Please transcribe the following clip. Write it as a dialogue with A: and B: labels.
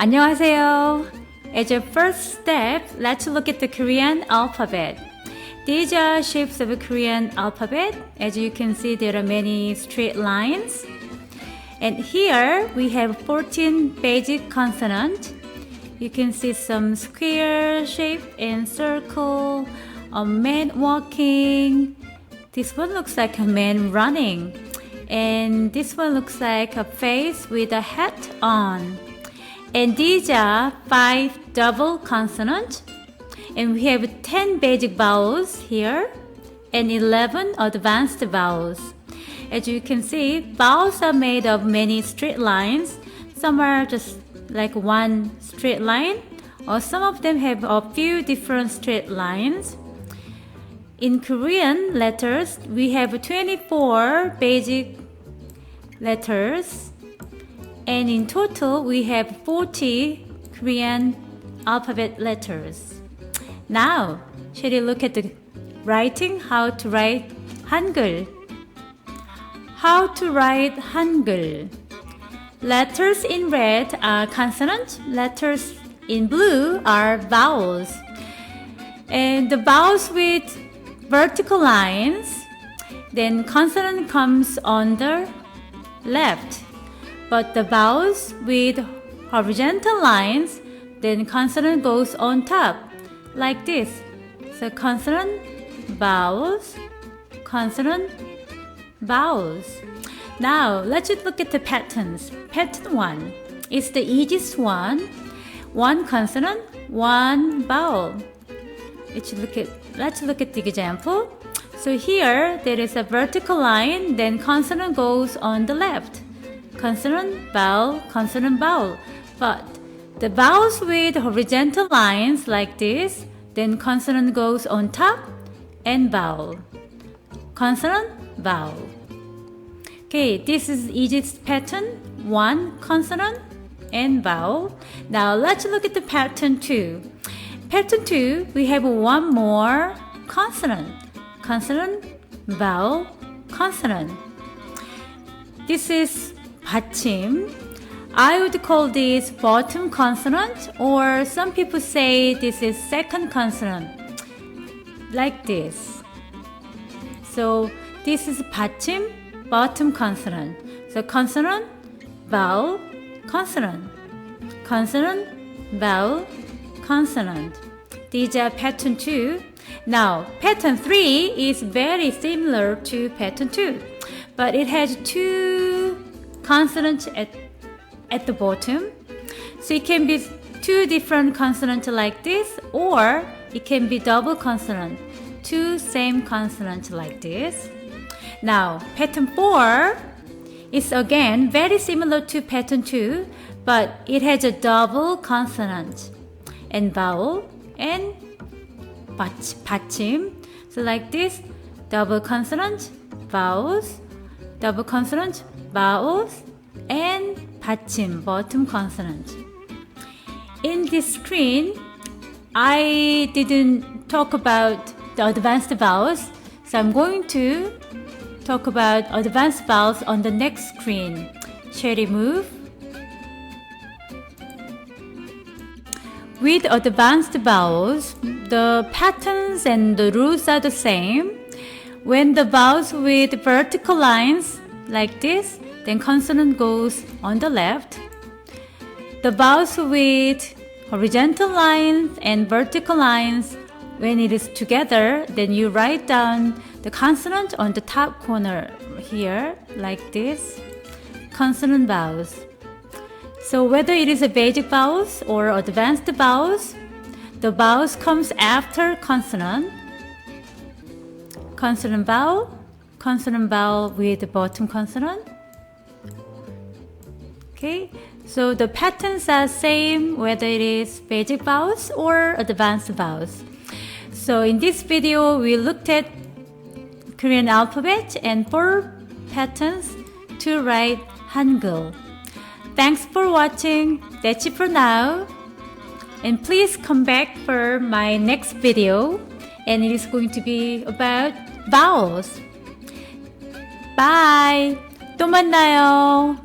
A: 안녕하세요. As a first step, let's look at the Korean alphabet. These are shapes of a Korean alphabet. As you can see, there are many straight lines. And here we have 14 basic consonants. You can see some square shape and circle, a man walking. This one looks like a man running. And this one looks like a face with a hat on. And these are 5 double consonants. And we have 10 basic vowels here and 11 advanced vowels. As you can see, vowels are made of many straight lines. Some are just like one straight line, or some of them have a few different straight lines. In Korean letters, we have 24 basic letters. And in total, we have 40 Korean alphabet letters. Now, shall we look at the writing? How to write Hangul. How to write Hangul. Letters in red are consonants. Letters in blue are vowels. And the vowels with vertical lines, then consonant comes on the left. But the vowels with horizontal lines, then consonant goes on top, like this. So consonant, vowels, consonant, vowels. Now, let's just look at the patterns. Pattern 1 is the easiest one. One consonant, one vowel. Let's look at the example. So here, there is a vertical line, then consonant goes on the left. Consonant, vowel, consonant, vowel. But the vowels with horizontal lines like this, then consonant goes on top and vowel. Consonant, vowel. Okay, this is easiest pattern. One consonant and vowel. Now let's look at the pattern 2. Pattern 2, we have one more consonant. Consonant, vowel, consonant. This is 받침. I would call this bottom consonant, or some people say this is second consonant, like this. So this is 받침, bottom consonant. So consonant, vowel, consonant. Consonant, vowel, consonant. These are pattern 2. Now, pattern 3 is very similar to pattern 2, but it has 2 consonants at the bottom. So it can be 2 different consonants like this, or it can be double consonant, 2 same consonants like this. Now, pattern 4 is again very similar to pattern 2, but it has a double consonant and vowel and 받침. So like this, double consonant, vowels, double consonant, vowels, and 받침, bottom consonant. In this screen, I didn't talk about the advanced vowels, so I'm going to talk about advanced vowels on the next screen. Shall we move? With advanced vowels, the patterns and the rules are the same. When the vowels with vertical lines like this, then consonant goes on the left. The vowels with horizontal lines and vertical lines, when it is together, then you write down the consonant on the top corner here, like this. Consonant vowels. So whether it is a basic vowels or advanced vowels, the vowels comes after consonant. Consonant vowel with the bottom consonant. Okay, so the patterns are same whether it is basic vowels or advanced vowels. So in this video, we looked at Korean alphabet and 4 patterns to write Hangul. Thanks for watching. That's it for now. And please come back for my next video. And it is going to be about vowels. Bye! 또 만나요.